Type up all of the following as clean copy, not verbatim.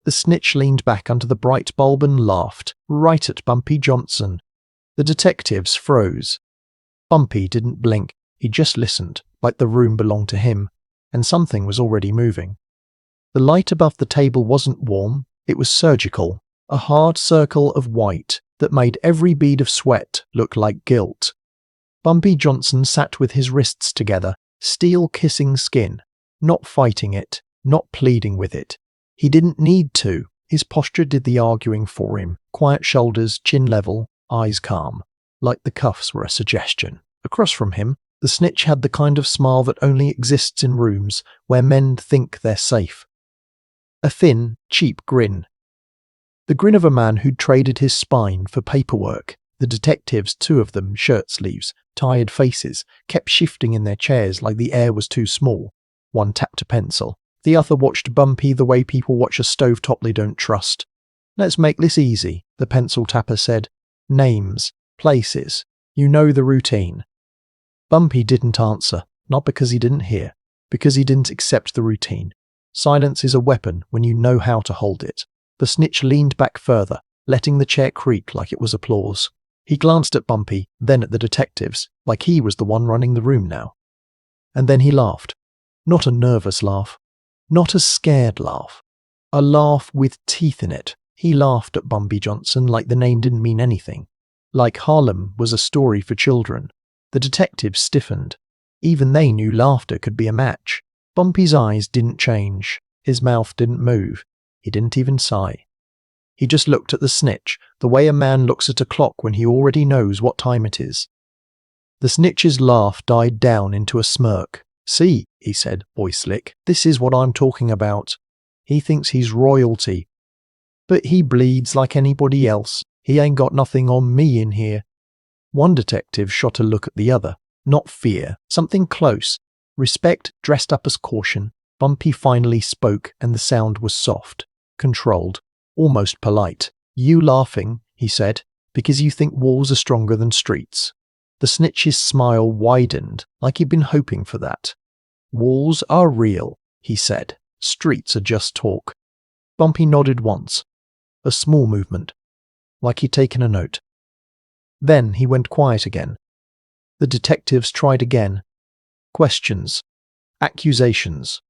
The snitch leaned back under the bright bulb and laughed, right at Bumpy Johnson. The detectives froze. Bumpy didn't blink, he just listened, like the room belonged to him, and something was already moving. The light above the table wasn't warm, it was surgical, a hard circle of white that made every bead of sweat look like guilt. Bumpy Johnson sat with his wrists together, steel kissing skin, not fighting it, not pleading with it. He didn't need to. His posture did the arguing for him. Quiet shoulders, chin level, eyes calm, like the cuffs were a suggestion. Across from him, the snitch had the kind of smile that only exists in rooms where men think they're safe. A thin, cheap grin. The grin of a man who'd traded his spine for paperwork. The detectives, two of them, shirt sleeves, tired faces, kept shifting in their chairs like the air was too small. One tapped a pencil. The other watched Bumpy the way people watch a stovetop they don't trust. "Let's make this easy," the pencil tapper said. "Names, places, you know the routine." Bumpy didn't answer, not because he didn't hear, because he didn't accept the routine. Silence is a weapon when you know how to hold it. The snitch leaned back further, letting the chair creak like it was applause. He glanced at Bumpy, then at the detectives, like he was the one running the room now. And then he laughed. Not a nervous laugh. Not a scared laugh. A laugh with teeth in it. He laughed at Bumpy Johnson like the name didn't mean anything. Like Harlem was a story for children. The detectives stiffened. Even they knew laughter could be a match. Bumpy's eyes didn't change. His mouth didn't move. He didn't even sigh. He just looked at the snitch, the way a man looks at a clock when he already knows what time it is. The snitch's laugh died down into a smirk. "See," he said, voice slick, "this is what I'm talking about. He thinks he's royalty. But he bleeds like anybody else. He ain't got nothing on me in here." One detective shot a look at the other. Not fear, something close. Respect dressed up as caution. Bumpy finally spoke, and the sound was soft, controlled, almost polite. "You laughing," he said, "because you think walls are stronger than streets." The snitch's smile widened, like he'd been hoping for that. "Walls are real," he said. "Streets are just talk." Bumpy nodded once. A small movement, like he'd taken a note. Then he went quiet again. The detectives tried again. Questions. Accusations.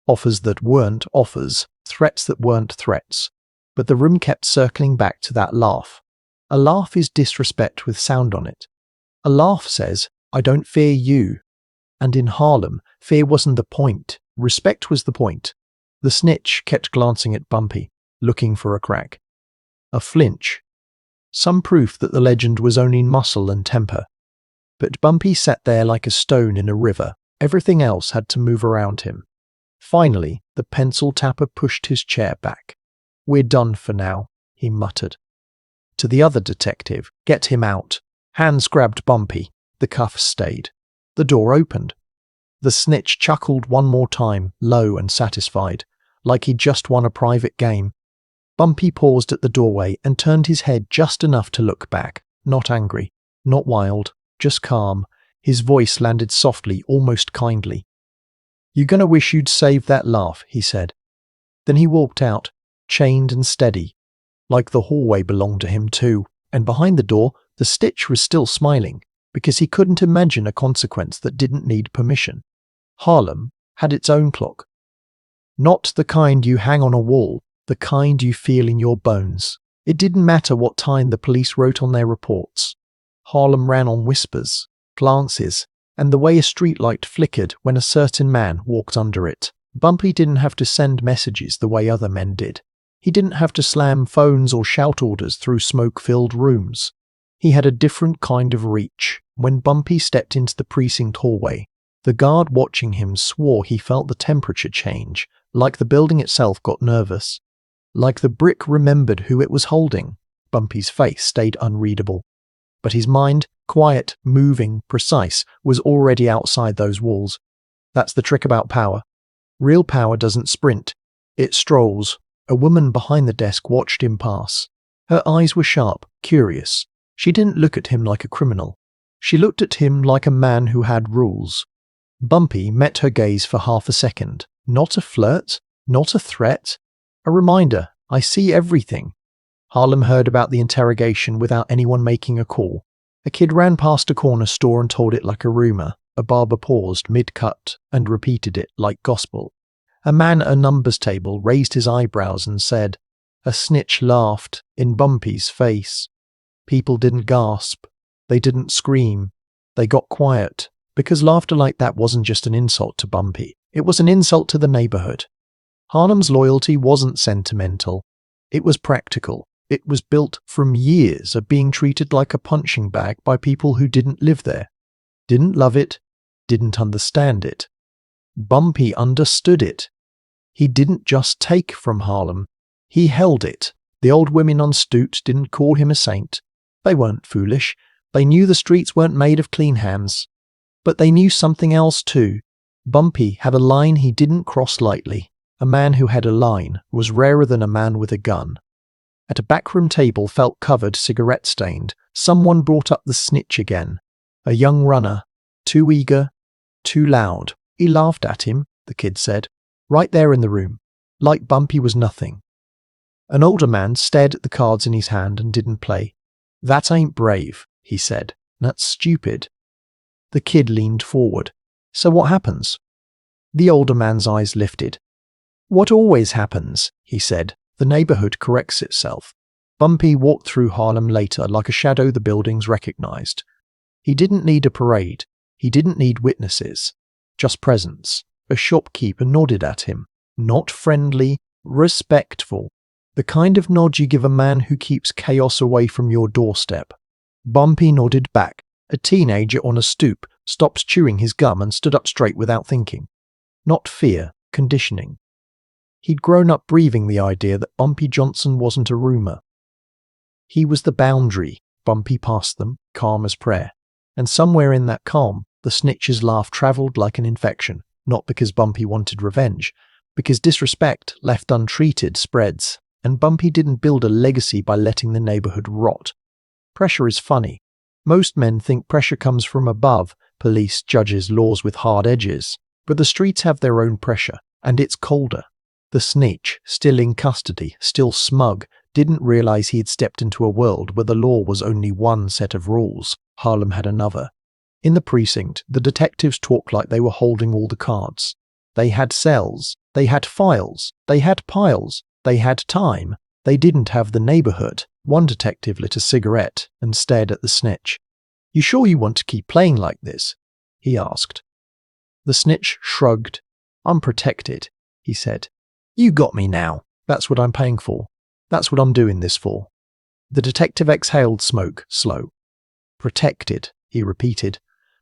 Offers that weren't offers. Threats that weren't threats. But the room kept circling back to that laugh. A laugh is disrespect with sound on it. A laugh says, "I don't fear you." And in Harlem, fear wasn't the point. Respect was the point. The snitch kept glancing at Bumpy, looking for a crack. A flinch. Some proof that the legend was only muscle and temper. But Bumpy sat there like a stone in a river. Everything else had to move around him. Finally, the pencil tapper pushed his chair back. "We're done for now," he muttered. To the other detective, "Get him out." Hands grabbed Bumpy. The cuffs stayed. The door opened. The snitch chuckled one more time, low and satisfied, like he'd just won a private game. Bumpy paused at the doorway and turned his head just enough to look back. Not angry, not wild, just calm. His voice landed softly, almost kindly. "You're gonna wish you'd saved that laugh," he said. Then he walked out, chained and steady, like the hallway belonged to him too, and behind the door, the snitch was still smiling, because he couldn't imagine a consequence that didn't need permission. Harlem had its own clock. Not the kind you hang on a wall, the kind you feel in your bones. It didn't matter what time the police wrote on their reports. Harlem ran on whispers, glances, and the way a streetlight flickered when a certain man walked under it. Bumpy didn't have to send messages the way other men did. He didn't have to slam phones or shout orders through smoke-filled rooms. He had a different kind of reach. When Bumpy stepped into the precinct hallway, the guard watching him swore he felt the temperature change, like the building itself got nervous. Like the brick remembered who it was holding. Bumpy's face stayed unreadable. But his mind, quiet, moving, precise, was already outside those walls. That's the trick about power. Real power doesn't sprint. It strolls. A woman behind the desk watched him pass. Her eyes were sharp, curious. She didn't look at him like a criminal. She looked at him like a man who had rules. Bumpy met her gaze for half a second. Not a flirt, not a threat, A reminder, I see everything. Harlem heard about the interrogation without anyone making a call. A kid ran past a corner store and told it like a rumor. A barber paused mid-cut and repeated it like gospel. A man at a numbers table raised his eyebrows and said, "A snitch laughed in Bumpy's face." People didn't gasp. They didn't scream. They got quiet, because laughter like that wasn't just an insult to Bumpy. It was an insult to the neighborhood. Harlem's loyalty wasn't sentimental. It was practical. It was built from years of being treated like a punching bag by people who didn't live there, didn't love it, didn't understand it. Bumpy understood it. He didn't just take from Harlem. He held it. The old women on stoop didn't call him a saint. They weren't foolish. They knew the streets weren't made of clean hands. But they knew something else too. Bumpy had a line he didn't cross lightly. A man who had a line was rarer than a man with a gun. At a backroom table felt covered, cigarette-stained, someone brought up the snitch again. A young runner. Too eager. Too loud. He laughed at him, the kid said. Right there in the room. Like Bumpy was nothing. An older man stared at the cards in his hand and didn't play. That ain't brave, he said. That's stupid. The kid leaned forward. So what happens? The older man's eyes lifted. What always happens, he said. The neighborhood corrects itself. Bumpy walked through Harlem later like a shadow the buildings recognized. He didn't need a parade. He didn't need witnesses. Just presence. A shopkeeper nodded at him. Not friendly, respectful. The kind of nod you give a man who keeps chaos away from your doorstep. Bumpy nodded back. A teenager on a stoop stopped chewing his gum and stood up straight without thinking. Not fear, conditioning. He'd grown up breathing the idea that Bumpy Johnson wasn't a rumor. He was the boundary. Bumpy passed them, calm as prayer. And somewhere in that calm, the snitch's laugh travelled like an infection, not because Bumpy wanted revenge, because disrespect, left untreated, spreads, and Bumpy didn't build a legacy by letting the neighborhood rot. Pressure is funny. Most men think pressure comes from above, police, judges, laws with hard edges, but the streets have their own pressure, and it's colder. The snitch, still in custody, still smug, didn't realize he had stepped into a world where the law was only one set of rules. Harlem had another. In the precinct, the detectives talked like they were holding all the cards. They had cells, they had files, they had piles, they had time. They didn't have the neighborhood. One detective lit a cigarette and stared at the snitch. "You sure you want to keep playing like this?" he asked. The snitch shrugged. "I'm protected," he said. "You got me now. That's what I'm paying for. That's what I'm doing this for." The detective exhaled smoke, slow. "Protected," he repeated.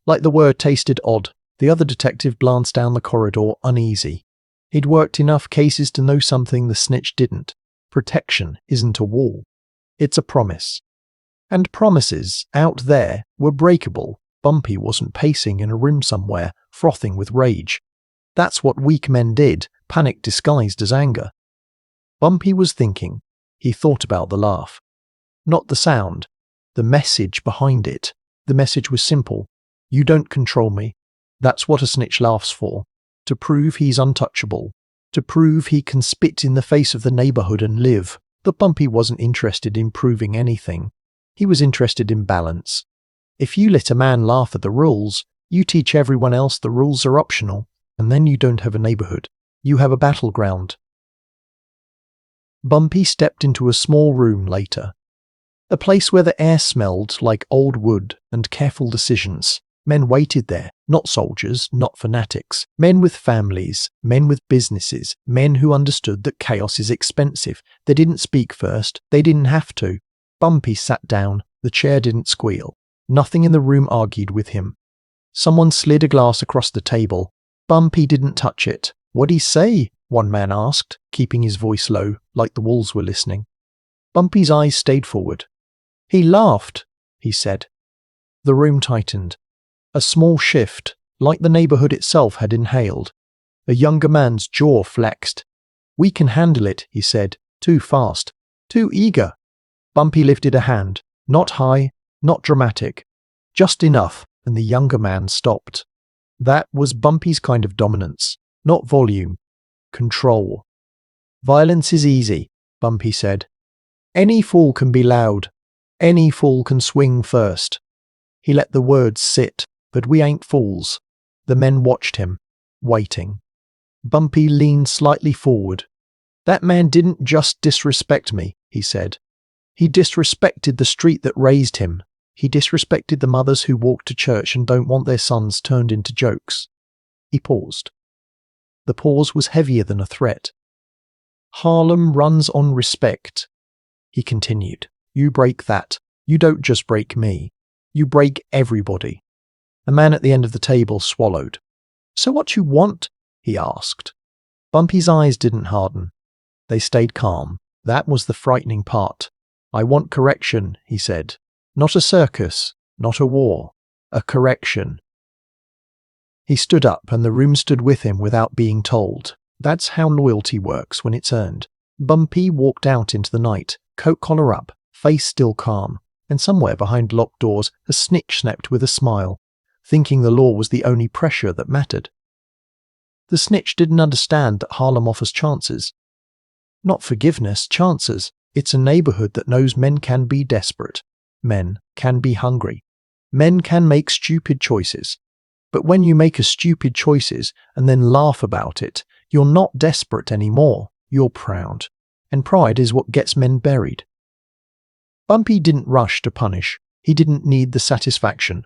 Like the word tasted odd, the other detective glanced down the corridor, uneasy. He'd worked enough cases to know something the snitch didn't. Protection isn't a wall. It's a promise. And promises, out there, were breakable. Bumpy wasn't pacing in a room somewhere, frothing with rage. That's what weak men did, panic disguised as anger. Bumpy was thinking. He thought about the laugh. Not the sound. The message behind it. The message was simple. You don't control me. That's what a snitch laughs for. To prove he's untouchable. To prove he can spit in the face of the neighborhood and live. But Bumpy wasn't interested in proving anything. He was interested in balance. If you let a man laugh at the rules, you teach everyone else the rules are optional, and then you don't have a neighborhood. You have a battleground. Bumpy stepped into a small room later. A place where the air smelled like old wood and careful decisions. Men waited there, not soldiers, not fanatics. Men with families, men with businesses, men who understood that chaos is expensive. They didn't speak first, they didn't have to. Bumpy sat down, the chair didn't squeal. Nothing in the room argued with him. Someone slid a glass across the table. Bumpy didn't touch it. "What'd he say?" one man asked, keeping his voice low, like the walls were listening. Bumpy's eyes stayed forward. "He laughed," he said. The room tightened. A small shift, like the neighborhood itself had inhaled. A younger man's jaw flexed. "We can handle it," he said. "Too fast. Too eager." Bumpy lifted a hand. Not high, not dramatic. Just enough, and the younger man stopped. That was Bumpy's kind of dominance. Not volume. Control. Violence is easy, Bumpy said. Any fool can be loud. Any fool can swing first. He let the words sit, but we ain't fools. The men watched him, waiting. Bumpy leaned slightly forward. That man didn't just disrespect me, he said. He disrespected the street that raised him. He disrespected the mothers who walk to church and don't want their sons turned into jokes. He paused. The pause was heavier than a threat. Harlem runs on respect, he continued. You break that. You don't just break me. You break everybody. The man at the end of the table swallowed. So what you want? He asked. Bumpy's eyes didn't harden. They stayed calm. That was the frightening part. I want correction, he said. Not a circus, not a war. A correction. He stood up and the room stood with him without being told. That's how loyalty works when it's earned. Bumpy walked out into the night, coat collar up, face still calm, and somewhere behind locked doors a snitch snapped with a smile, thinking the law was the only pressure that mattered. The snitch didn't understand that Harlem offers chances. Not forgiveness, chances. It's a neighborhood that knows men can be desperate. Men can be hungry. Men can make stupid choices. But when you make a stupid choices and then laugh about it, you're not desperate anymore. You're proud. And pride is what gets men buried. Bumpy didn't rush to punish. He didn't need the satisfaction.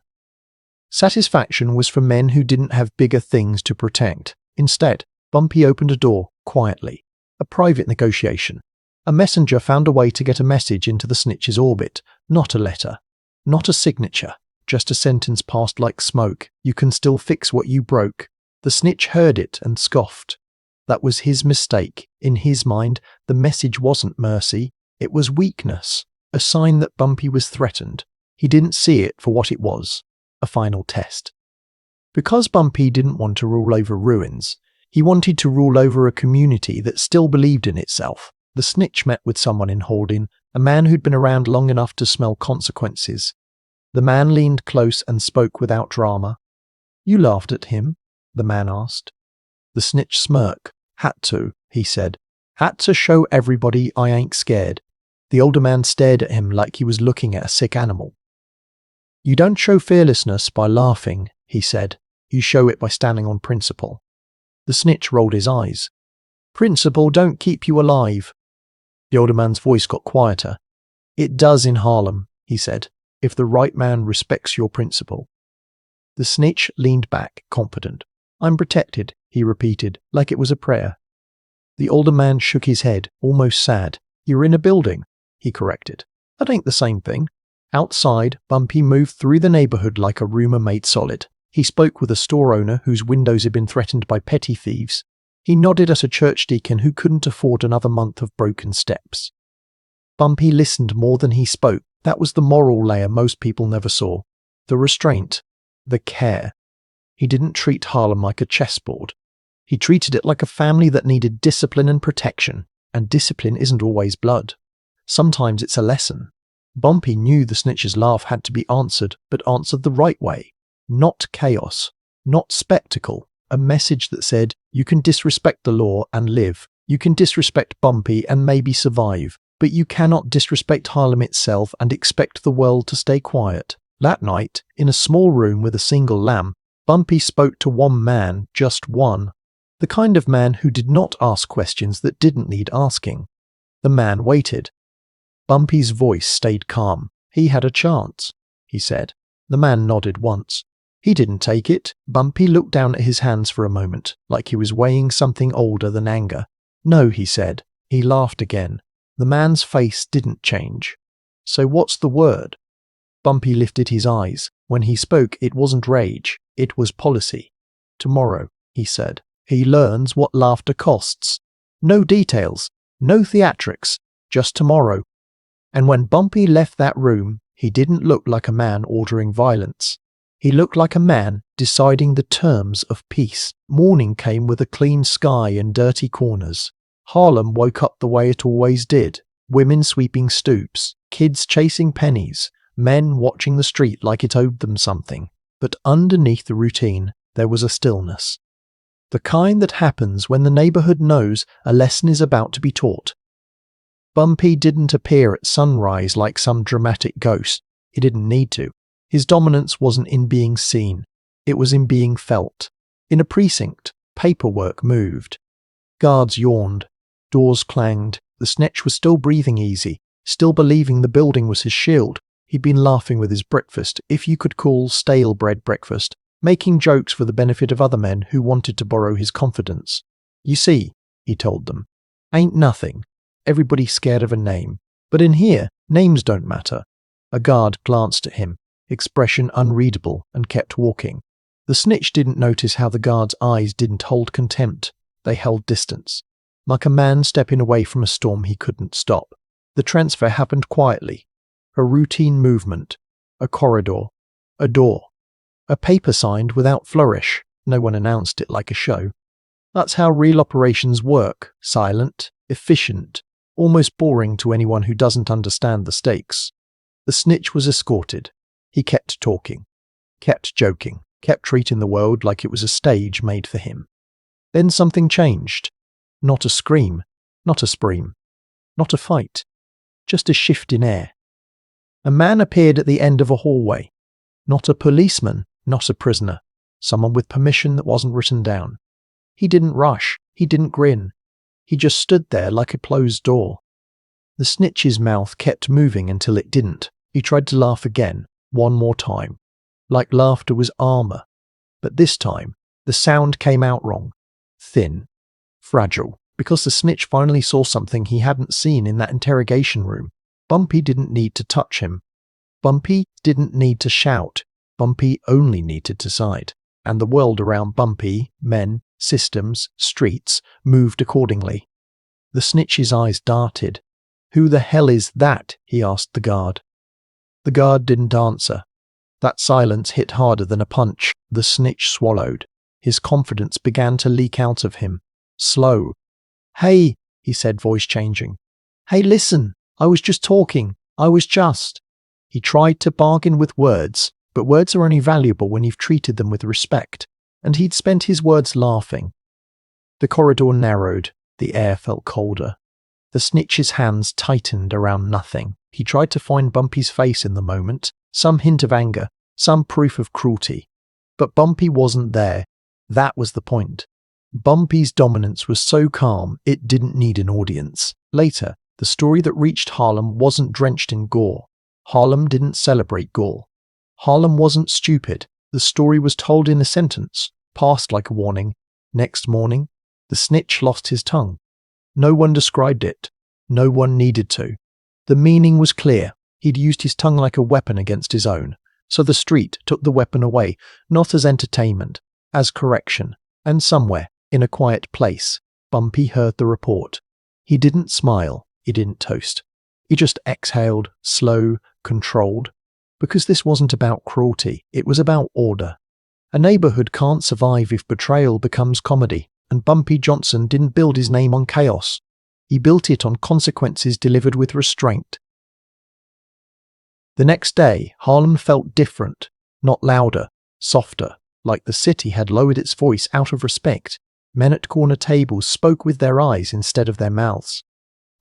Satisfaction was for men who didn't have bigger things to protect. Instead, Bumpy opened a door, quietly. A private negotiation. A messenger found a way to get a message into the snitch's orbit. Not a letter. Not a signature. Just a sentence passed like smoke. You can still fix what you broke. The snitch heard it and scoffed. That was his mistake. In his mind, the message wasn't mercy. It was weakness. A sign that Bumpy was threatened. He didn't see it for what it was. A final test. Because Bumpy didn't want to rule over ruins, he wanted to rule over a community that still believed in itself. The snitch met with someone in holding, a man who'd been around long enough to smell consequences. The man leaned close and spoke without drama. You laughed at him? The man asked. The snitch smirked. Had to, he said. Had to show everybody I ain't scared. The older man stared at him like he was looking at a sick animal. You don't show fearlessness by laughing, he said. You show it by standing on principle. The snitch rolled his eyes. Principle don't keep you alive. The older man's voice got quieter. It does in Harlem, he said, if the right man respects your principle. The snitch leaned back, confident. I'm protected, he repeated, like it was a prayer. The older man shook his head, almost sad. You're in a building, he corrected. That ain't the same thing. Outside, Bumpy moved through the neighborhood like a rumor made solid. He spoke with a store owner whose windows had been threatened by petty thieves. He nodded at a church deacon who couldn't afford another month of broken steps. Bumpy listened more than he spoke. That was the moral layer most people never saw. The restraint. The care. He didn't treat Harlem like a chessboard. He treated it like a family that needed discipline and protection. And discipline isn't always blood. Sometimes it's a lesson. Bumpy knew the snitch's laugh had to be answered, but answered the right way. Not chaos. Not spectacle. A message that said, you can disrespect the law and live. You can disrespect Bumpy and maybe survive. But you cannot disrespect Harlem itself and expect the world to stay quiet. That night, in a small room with a single lamp, Bumpy spoke to one man, just one. The kind of man who did not ask questions that didn't need asking. The man waited. Bumpy's voice stayed calm. He had a chance, he said. The man nodded once. He didn't take it. Bumpy looked down at his hands for a moment, like he was weighing something older than anger. No, he said. He laughed again. The man's face didn't change. So what's the word? Bumpy lifted his eyes. When he spoke, it wasn't rage. It was policy. Tomorrow, he said. He learns what laughter costs. No details. No theatrics. Just tomorrow. And when Bumpy left that room, he didn't look like a man ordering violence. He looked like a man deciding the terms of peace. Morning came with a clean sky and dirty corners. Harlem woke up the way it always did. Women sweeping stoops, kids chasing pennies, men watching the street like it owed them something. But underneath the routine, there was a stillness. The kind that happens when the neighborhood knows a lesson is about to be taught. Bumpy didn't appear at sunrise like some dramatic ghost. He didn't need to. His dominance wasn't in being seen. It was in being felt. In a precinct, paperwork moved. Guards yawned. Doors clanged. The Snitch was still breathing easy, still believing the building was his shield. He'd been laughing with his breakfast, if you could call stale bread breakfast, making jokes for the benefit of other men who wanted to borrow his confidence. You see, he told them, ain't nothing. Everybody's scared of a name. But in here, names don't matter. A guard glanced at him, expression unreadable, and kept walking. The Snitch didn't notice how the guard's eyes didn't hold contempt. They held distance, like a man stepping away from a storm he couldn't stop. The transfer happened quietly. A routine movement. A corridor. A door. A paper signed without flourish. No one announced it like a show. That's how real operations work. Silent, efficient, almost boring to anyone who doesn't understand the stakes. The Snitch was escorted. He kept talking, kept joking, kept treating the world like it was a stage made for him. Then something changed. Not a scream, not a scream, not a fight, just a shift in air. A man appeared at the end of a hallway. Not a policeman, not a prisoner. Someone with permission that wasn't written down. He didn't rush. He didn't grin. He just stood there like a closed door. The Snitch's mouth kept moving until it didn't. He tried to laugh again, one more time. Like laughter was armor. But this time, the sound came out wrong. Thin. Fragile. Because the Snitch finally saw something he hadn't seen in that interrogation room. Bumpy didn't need to touch him. Bumpy didn't need to shout. Bumpy only needed to decide. And the world around Bumpy, men, systems, streets, moved accordingly. The Snitch's eyes darted. "Who the hell is that?" he asked the guard. The guard didn't answer. That silence hit harder than a punch. The Snitch swallowed. His confidence began to leak out of him. Slow. "Hey," he said, voice changing. "Hey, listen. I was just talking. I was just..." He tried to bargain with words, but words are only valuable when you've treated them with respect, and he'd spent his words laughing. The corridor narrowed. The air felt colder. The Snitch's hands tightened around nothing. He tried to find Bumpy's face in the moment, some hint of anger, some proof of cruelty. But Bumpy wasn't there. That was the point. Bumpy's dominance was so calm it didn't need an audience. Later, the story that reached Harlem wasn't drenched in gore. Harlem didn't celebrate gore. Harlem wasn't stupid. The story was told in a sentence, passed like a warning. Next morning, the Snitch lost his tongue. No one described it. No one needed to. The meaning was clear. He'd used his tongue like a weapon against his own. So the street took the weapon away, not as entertainment, as correction. And somewhere, in a quiet place, Bumpy heard the report. He didn't smile. He didn't toast. He just exhaled, slow, controlled. Because this wasn't about cruelty. It was about order. A neighborhood can't survive if betrayal becomes comedy. And Bumpy Johnson didn't build his name on chaos. He built it on consequences delivered with restraint. The next day, Harlem felt different, not louder, softer, like the city had lowered its voice out of respect. Men at corner tables spoke with their eyes instead of their mouths.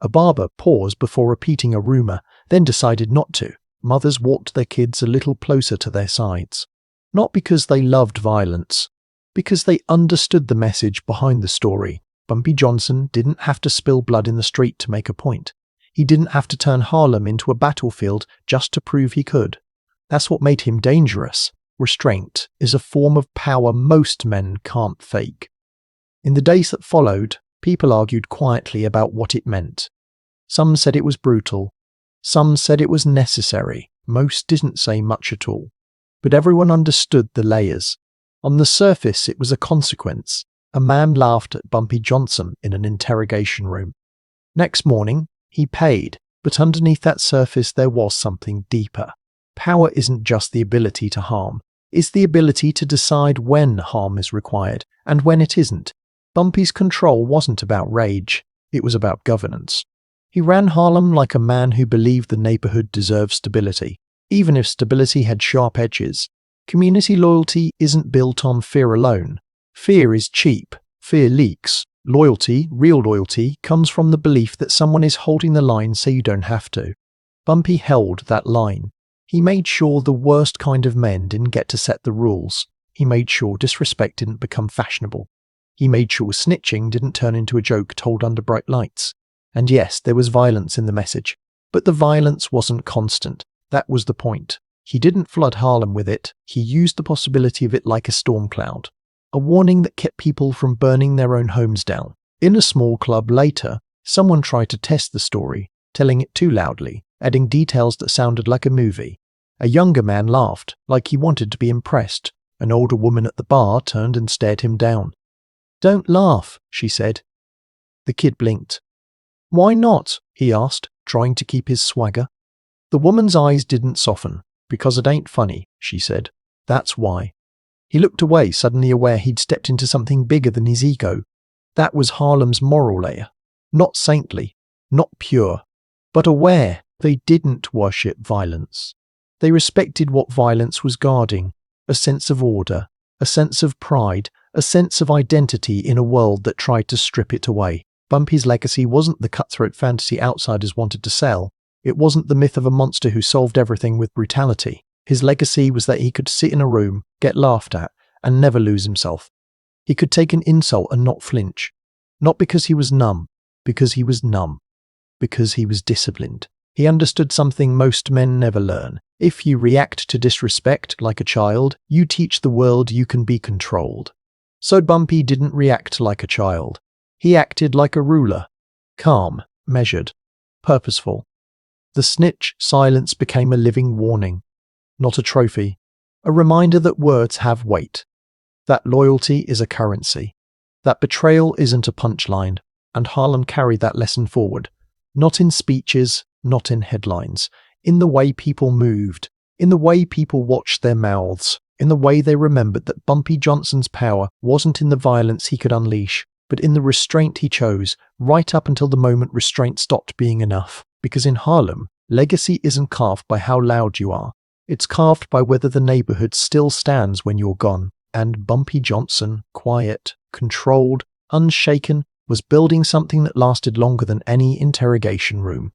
A barber paused before repeating a rumor, then decided not to. Mothers walked their kids a little closer to their sides. Not because they loved violence, because they understood the message behind the story. Bumpy Johnson didn't have to spill blood in the street to make a point. He didn't have to turn Harlem into a battlefield just to prove he could. That's what made him dangerous. Restraint is a form of power most men can't fake. In the days that followed, people argued quietly about what it meant. Some said it was brutal. Some said it was necessary. Most didn't say much at all. But everyone understood the layers. On the surface, it was a consequence. A man laughed at Bumpy Johnson in an interrogation room. Next morning, he paid, but underneath that surface there was something deeper. Power isn't just the ability to harm. It's the ability to decide when harm is required and when it isn't. Bumpy's control wasn't about rage. It was about governance. He ran Harlem like a man who believed the neighborhood deserved stability, even if stability had sharp edges. Community loyalty isn't built on fear alone. Fear is cheap. Fear leaks. Loyalty, real loyalty, comes from the belief that someone is holding the line so you don't have to. Bumpy held that line. He made sure the worst kind of men didn't get to set the rules. He made sure disrespect didn't become fashionable. He made sure snitching didn't turn into a joke told under bright lights. And yes, there was violence in the message. But the violence wasn't constant. That was the point. He didn't flood Harlem with it. He used the possibility of it like a storm cloud. A warning that kept people from burning their own homes down. In a small club later, someone tried to test the story, telling it too loudly, adding details that sounded like a movie. A younger man laughed, like he wanted to be impressed. An older woman at the bar turned and stared him down. "Don't laugh," she said. The kid blinked. "Why not?" he asked, trying to keep his swagger. The woman's eyes didn't soften. "Because it ain't funny," she said. "That's why." He looked away, suddenly aware he'd stepped into something bigger than his ego. That was Harlem's moral layer. Not saintly, not pure, but aware. They didn't worship violence. They respected what violence was guarding, a sense of order, a sense of pride, a sense of identity in a world that tried to strip it away. Bumpy's legacy wasn't the cutthroat fantasy outsiders wanted to sell. It wasn't the myth of a monster who solved everything with brutality. His legacy was that he could sit in a room, get laughed at, and never lose himself. He could take an insult and not flinch. Not because he was numb, because he was numb. Because he was disciplined. He understood something most men never learn. If you react to disrespect like a child, you teach the world you can be controlled. So Bumpy didn't react like a child. He acted like a ruler. Calm, measured, purposeful. The snitch silence became a living warning. Not a trophy. A reminder that words have weight. That loyalty is a currency. That betrayal isn't a punchline. And Harlem carried that lesson forward. Not in speeches, not in headlines. In the way people moved. In the way people watched their mouths. In the way they remembered that Bumpy Johnson's power wasn't in the violence he could unleash, but in the restraint he chose, right up until the moment restraint stopped being enough. Because in Harlem, legacy isn't carved by how loud you are. It's carved by whether the neighborhood still stands when you're gone. And Bumpy Johnson, quiet, controlled, unshaken, was building something that lasted longer than any interrogation room.